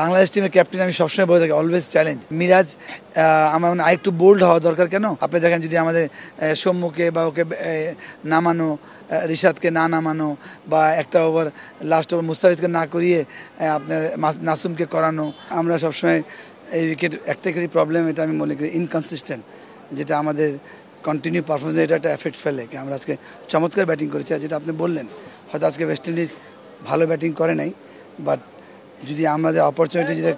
বাংলাদেশ টিমের ক্যাপ্টেন আমি সবসময় বলে থাকি অলওয়েজ চ্যালেঞ্জ। মিরাজ আমার আরেকটু বোল্ড হওয়া দরকার। কেন আপনি দেখেন যদি আমাদের সম্মুখে বা ওকে নামানো, রিশাদকে না নামানো বা একটা ওভার লাস্ট ওভার মুস্তাফিজকে না করিয়ে আপনার নাসুমকে করানো, আমরা সবসময় এই উইকেট একটা প্রবলেম, এটা আমি মনে করি ইনকনসিস্টেন্ট, যেটা আমাদের কন্টিনিউ পারফরমেন্স এটা একটা এফেক্ট ফেলে। আমরা আজকে চমৎকার ব্যাটিং করেছি, আর যেটা আপনি বললেন হয়তো আজকে ওয়েস্ট ইন্ডিজ ভালো ব্যাটিং করে নাই, বাট যদি আমাদের অপরচুনিটি যেটা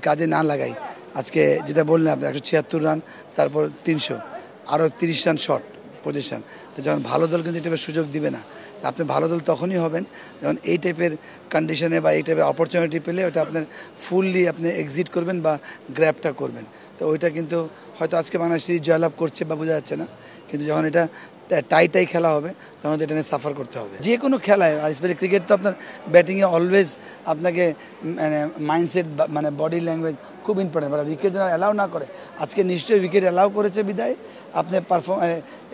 কাজে না লাগাই, আজকে যেটা বললেন আপনি 176 রান, তারপর 300, আরও 30 রান শর্ট পজিশন। তো যখন ভালো দল কিন্তু এই টাইপের সুযোগ দিবে না, আপনি ভালো দল তখনই হবেন যখন এই টাইপের কন্ডিশনে বা এই টাইপের অপরচুনিটি পেলে ওটা আপনার ফুললি আপনি এক্সিট করবেন বা গ্র্যাবটা করবেন। তো ওইটা কিন্তু হয়তো আজকে বাংলাদেশ সিরিজ জয়লাভ করছে বা বোঝা যাচ্ছে না, কিন্তু যখন এটা টাই খেলা হবে তখন এটা নিয়ে সাফার করতে হবে। যে কোনো খেলায়, আর স্পেশালি ক্রিকেট তো আপনার ব্যাটিংয়ে অলওয়েজ আপনাকে মানে মাইন্ডসেট মানে বডি ল্যাঙ্গুয়েজ খুব ইম্পর্টেন্ট। মানে উইকেট যেন অ্যালাউ না করে, আজকে নিশ্চয়ই উইকেট অ্যালাউ করেছে বিদায় আপনি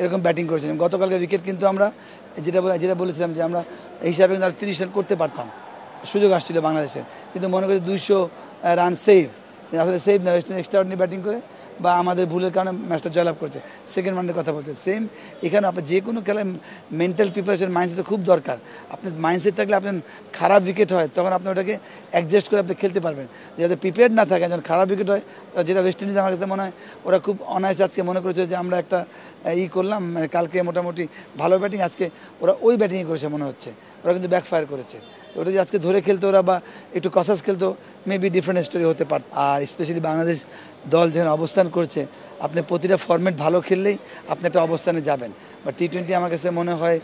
এরকম ব্যাটিং করেছেন। গতকালকে উইকেট কিন্তু আমরা যেটা বলেছিলাম যে আমরা এই হিসাবে কিন্তু 30 রান করতে পারতাম, সুযোগ আসছিল বাংলাদেশের, কিন্তু মনে করি 200 রান সেভ, আসলে সেভ না, ওয়েস্ট ইন্ডিজ এক্সট্রাঅর্ডিনারি ব্যাটিং করে বা আমাদের ভুলের কারণে ম্যাচটা জয়লাভ করছে। সেকেন্ড রাউন্ডের কথা বলছে সেম এখানে। আপনার যে কোনো খেলায় মেন্টাল প্রিপারেশন, মাইন্ডসেট খুব দরকার। আপনার মাইন্ডসেট থাকলে আপনার খারাপ উইকেট হয় তখন আপনি ওটাকে অ্যাডজাস্ট করে আপনি খেলতে পারবেন। যাতে প্রিপেয়ার্ড না থাকে, যখন খারাপ উইকেট হয়, যেটা ওয়েস্ট ইন্ডিজ আমার কাছে মনে হয় ওরা খুব অনায়াসে আজকে মনে করেছে যে আমরা একটা করলাম, মানে কালকে মোটামুটি ভালো ব্যাটিং, আজকে ওরা ওই ব্যাটিংই করেছে মনে হচ্ছে, ওরা কিন্তু ব্যাকফায়ার করেছে। তো ওটা যদি আজকে ধরে খেলতো ওরা বা একটু কসাস খেলতো, মেবি ডিফারেন্ট স্টোরি হতে পারত। আর স্পেশালি বাংলাদেশ দল যেখানে অবস্থান করছে, আপনি প্রতিটা ফরম্যাট ভালো খেললেই আপনি একটা অবস্থানে যাবেন। বা টি-20 আমার কাছে মনে হয়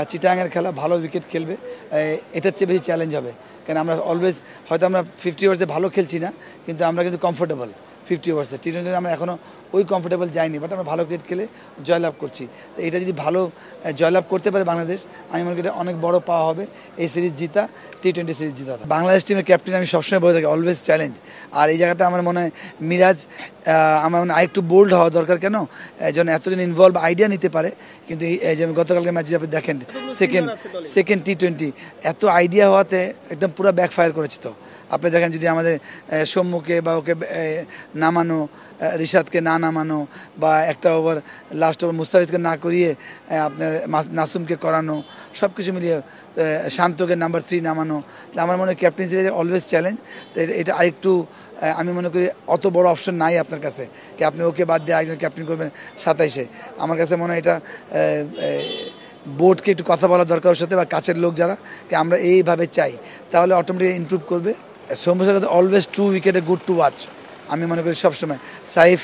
চিটাগাংয়ের খেলা ভালো উইকেট খেলবে, এটার চেয়ে বেশি চ্যালেঞ্জ হবে। কারণ আমরা অলওয়েজ হয়তো আমরা 50 ওভার্সে ভালো খেলছি না, কিন্তু আমরা কিন্তু কমফোর্টেবল 50 ওভার্সে। টি-20 আমরা এখনও ওই কমফোর্টেবল যাইনি, বাট আমরা ভালো ক্রিকেট খেলে জয়লাভ করছি। তো এটা যদি ভালো জয়লাভ করতে পারে বাংলাদেশ, আমি মনে করি এটা অনেক বড় পাওয়া হবে এই সিরিজ জিতা, টি-20 সিরিজ জিতা। বাংলাদেশ টিমের ক্যাপ্টেন আমি সবসময় বলে থাকি অলওয়েজ চ্যালেঞ্জ। আর এই জায়গাটা আমার মনে হয় মিরাজ আমার মনে হয় আরেকটু বোল্ড হওয়া দরকার। কেন যেন এতজন ইনভলভ আইডিয়া নিতে পারে, কিন্তু এই যে গতকালকে ম্যাচ আপনি দেখেন সেকেন্ড টি-20 এত আইডিয়া হওয়াতে একদম পুরো ব্যাকফায়ার করেছে। তো আপনি দেখেন যদি আমাদের সম্মুখে বা ওকে নামানো, রিশাদকে না নামানো বা একটা ওভার লাস্ট ওভার মুস্তাফিজকে না করিয়ে আপনার নাসুমকে করানো, সব কিছু মিলিয়ে শান্তকে নাম্বার 3 নামানো, আমার মনে হয় ক্যাপ্টেন সিরিজে অলওয়েজ চ্যালেঞ্জ। তো এটা আরেকটু আমি মনে করি অত বড় অপশন নাই আপনার কাছে কি আপনি ওকে বাদ দিয়ে একজন ক্যাপ্টেন করবেন 27-এ। আমার কাছে মনে হয় এটা বোর্ডকে একটু কথা বলা দরকার ওর সাথে, বা কাছের লোক যারা, কি আমরা এইভাবে চাই, তাহলে অটোমেটিক ইমপ্রুভ করবে। সৌম্য সরকার অলওয়েজ ট্রু উইকেটে গুড টু ওয়াচ, আমি মনে করি সবসময়। সাইফ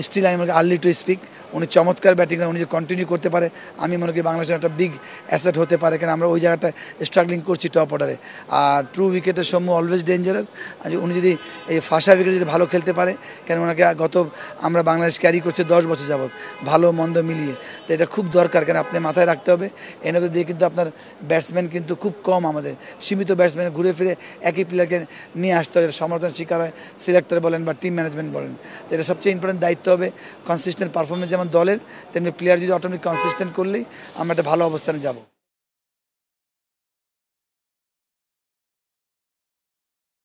স্টিল আমি মনে করি আর্লি টু স্পিক, উনি চমৎকার ব্যাটিং করেন, উনি যে কন্টিনিউ করতে পারে আমি মনে করি বাংলাদেশের একটা বিগ অ্যাসেট হতে পারে, কারণ আমরা ওই জায়গাটা স্ট্রাগলিং করছি টপ অর্ডারে। আর ট্রু উইকেটের সৌম্য অলওয়েজ ডেঞ্জারাস, আর উনি যদি এই ফাঁসা উইকেটে যদি ভালো খেলতে পারে, কেন ওনাকে আমরা বাংলাদেশ ক্যারি করছে 10 বছর যাবৎ ভালো মন্দ মিলিয়ে। তো এটা খুব দরকার, কেন আপনি মাথায় রাখতে হবে এর মধ্যে দিয়ে কিন্তু আপনার ব্যাটসম্যান কিন্তু খুব কম, আমাদের সীমিত ব্যাটসম্যান, ঘুরে ফিরে একই প্লেয়ারকে নিয়ে আসতে হয়, সমালোচনার শিকার হয় সিলেক্টর বলেন বা টিম ম্যানেজমেন্ট বলেন। তো এটা সবচেয়ে ইম্পর্টেন্ট দায়িত্ব হবে কনসিস্টেন্ট পারফরমেন্স যেমন দলের, তেমনি প্লেয়ার যদি অটোমেটিক কনসিস্টেন্ট করলেই আমরা একটা ভালো অবস্থানে যাব।